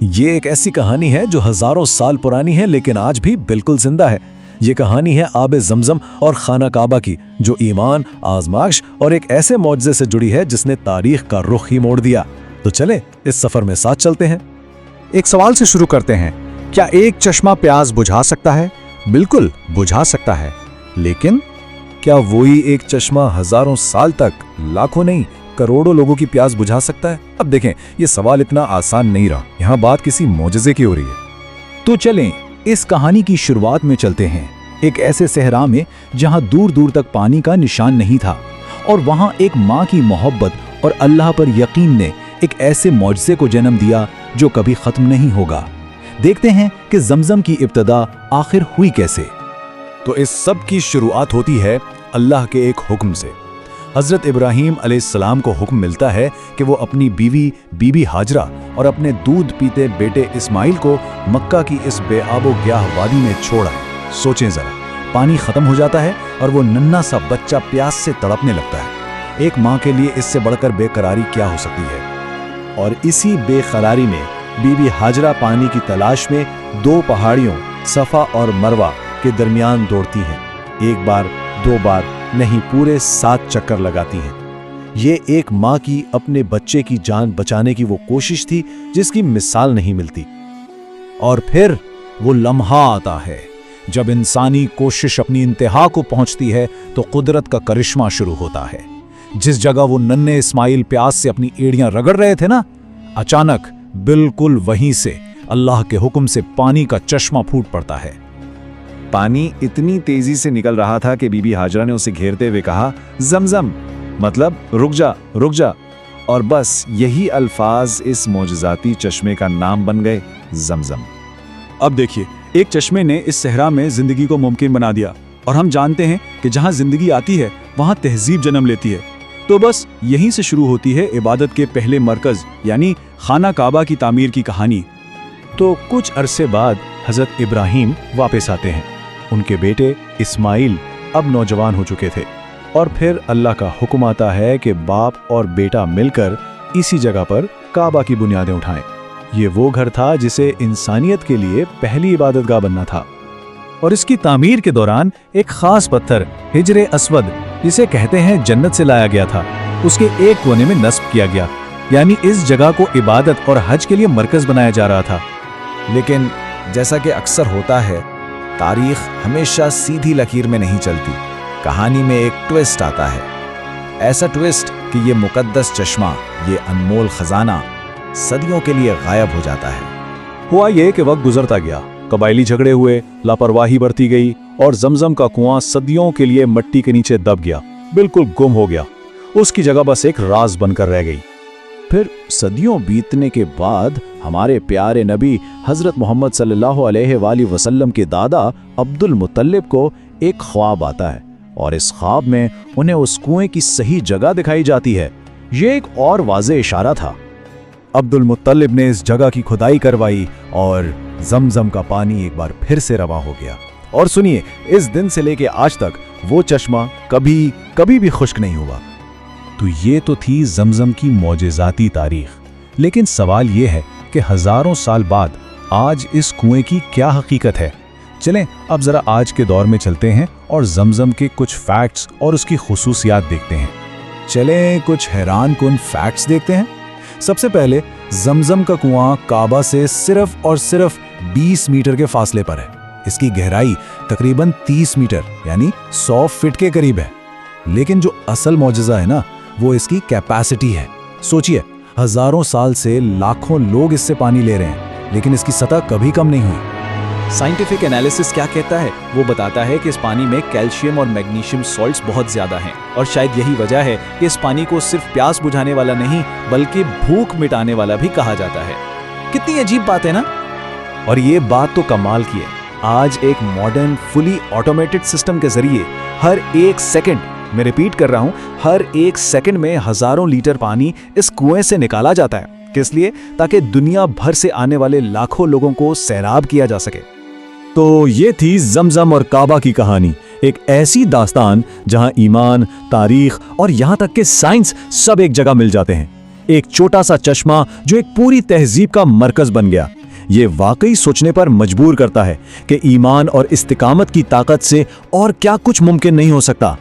ये एक ऐसी कहानी है जो हजारों साल पुरानी है लेकिन आज भी बिल्कुल जिंदा है। ये कहानी है आबे ज़मज़म और खाना काबा की, जो ईमान, आजमाइश और एक ऐसे मौजज़े से जुड़ी है जिसने तारीख का रुख ही मोड़ दिया। तो चले इस सफर में साथ चलते हैं। एक सवाल से शुरू करते हैं। क्या एक चश्मा प्यास बुझा सकता है? बिल्कुल बुझा सकता है, लेकिन क्या वही एक चश्मा हजारों साल तक, लाखों नहीं करोड़ों लोगों की प्यास बुझा सकता है? अब देखें, ये सवाल इतना आसान नहीं रहा। यहाँ बात किसी मौजज़े की हो रही है। तो चलें इस कहानी की शुरुआत में चलते हैं। एक ऐसे सहरा में जहां दूर दूर तक पानी का निशान नहीं था, और वहां एक माँ की मोहब्बत और अल्लाह पर यकीन ने एक ऐसे मौजज़े को जन्म दिया जो कभी खत्म नहीं होगा। देखते हैं कि ज़मज़म की इब्तिदा आखिर हुई कैसे। तो इस सब की शुरुआत होती है अल्लाह के एक हुक्म से। हज़रत इब्राहीम अलैहिस्सलाम को हुक्म मिलता है कि वो अपनी बीवी बीबी हाजरा और अपने दूध पीते बेटे इस्माइल को मक्का की इस बेआबो ग्याह वादी में छोड़ आए। सोचें जरा, पानी खत्म हो जाता है और वो नन्हा सा बच्चा प्यास से तड़पने लगता है। एक माँ के लिए इससे बढ़कर बेकरारी क्या हो सकती है? और इसी बेकरारी में बीबी हाजरा पानी की तलाश में दो पहाड़ियों सफ़ा और मरवा के दरमियान दौड़ती हैं। एक बार, दो बार नहीं, पूरे 7 चक्कर लगाती हैं। ये एक माँ की अपने बच्चे की जान बचाने की वो कोशिश थी जिसकी मिसाल नहीं मिलती। और फिर वो लम्हा आता है जब इंसानी कोशिश अपनी इंतहा को पहुंचती है तो कुदरत का करिश्मा शुरू होता है। जिस जगह वो नन्हे इस्माइल प्यास से अपनी एड़ियां रगड़ रहे थे ना, अचानक बिल्कुल वहीं से अल्लाह के हुक्म से पानी का चश्मा फूट पड़ता है। पानी इतनी तेजी से निकल रहा था कि बीबी हाजरा ने उसे घेरते हुए कहा, ज़मज़म, मतलब रुक जा, रुक जा। और बस यही अल्फाज इस मौजज़ाती चश्मे का नाम बन गए, ज़मज़म। अब देखिए, एक चश्मे ने इस सहरा में जिंदगी को मुमकिन बना दिया, और हम जानते हैं कि जहां जिंदगी आती है वहां तहजीब जन्म लेती है। तो बस यहीं से शुरू होती है इबादत के पहले मरकज यानी खाना काबा की तामीर की कहानी। तो कुछ अरसे बाद हज़रत इब्राहीम वापस आते हैं। उनके बेटे इस्माइल अब नौजवान हो चुके थे, और फिर अल्लाह का हुक्म आता है कि बाप और बेटा मिलकर इसी जगह पर काबा की बुनियादें उठाएं। ये वो घर था जिसे इंसानियत के लिए पहली इबादतगाह बनना था। और इसकी तामीर के दौरान एक खास पत्थर हिजरे अस्वद, जिसे कहते हैं जन्नत से लाया गया था, उसके एक कोने में नस्ब किया गया। यानी इस जगह को इबादत और हज के लिए मरकज बनाया जा रहा था। लेकिन जैसा कि अक्सर होता है, तारीख हमेशा सीधी लकीर में नहीं चलती। कहानी में एक ट्विस्ट आता है। ऐसा ट्विस्ट कि ये मुकद्दस चश्मा, ये अनमोल खजाना सदियों के लिए गायब हो जाता है। हुआ ये कि वक्त गुजरता गया, कबायली झगड़े हुए, लापरवाही बढ़ती गई, और ज़मज़म का कुआं सदियों के लिए मिट्टी के नीचे दब गया, बिल्कुल गुम हो गया। उसकी जगह बस एक राज बनकर रह गई। फिर सदियों बीतने के बाद हमारे प्यारे नबी हज़रत मोहम्मद सल्लल्लाहु अलैहि वसल्लम के दादा अब्दुल मुत्तलिब को एक ख्वाब आता है, और इस ख्वाब में उन्हें उस कुएं की सही जगह दिखाई जाती है। ये एक और वाज़े इशारा था। अब्दुल मुत्तलिब ने इस जगह की खुदाई करवाई और ज़मज़म का पानी एक बार फिर से रवा हो गया। और सुनिए, इस दिन से लेके आज तक वो चश्मा कभी भी खुश्क नहीं हुआ। तो ये तो थी ज़मज़म की मौजज़ाती तारीख। लेकिन सवाल ये है कि हजारों साल बाद आज इस कुएं की क्या हकीकत है? चलें अब जरा आज के दौर में चलते हैं और ज़मज़म के कुछ फैक्ट्स और उसकी खुसूसियात देखते हैं। चलें कुछ हैरान कुन फैक्ट्स देखते हैं। सबसे पहले, ज़मज़म का कुआं काबा से सिर्फ और सिर्फ 20 मीटर के फासले पर है। इसकी गहराई तकरीबन 30 मीटर यानी 100 फीट के करीब है। लेकिन जो असल मौजज़ा है ना, वो इसकी कैपेसिटी है। सोचिए, हजारों साल से लाखों लोग इससे पानी ले रहे हैं, लेकिन इसकी सतह कभी कम नहीं हुई। साइंटिफिक एनालिसिस क्या कहता है? वो बताता है कि इस पानी में कैल्शियम और मैग्नीशियम सॉल्ट्स बहुत ज्यादा हैं, और शायद यही वजह है कि इस पानी को सिर्फ प्यास बुझाने वाला नहीं बल्कि भूख मिटाने वाला भी कहा जाता है। कितनी अजीब बात है ना? और ये बात तो कमाल की है। आज एक मॉडर्न फुली ऑटोमेटेड सिस्टम के जरिए हर एक सेकंड, मैं रिपीट कर रहा हूं, हर एक सेकंड में हजारों लीटर पानी इस कुएं से निकाला जाता है। किस लिए? ताकि दुनिया भर से आने वाले लाखों लोगों को सैराब किया जा सके। तो ये थी ज़मज़म और काबा की कहानी, एक ऐसी दास्तान जहां ईमान, तारीख और यहां तक कि साइंस सब एक जगह मिल जाते हैं। एक छोटा सा चश्मा जो एक पूरी तहजीब का मरकज बन गया। ये वाकई सोचने पर मजबूर करता है कि ईमान और इस्तिकामत की ताकत से और क्या कुछ मुमकिन नहीं हो सकता।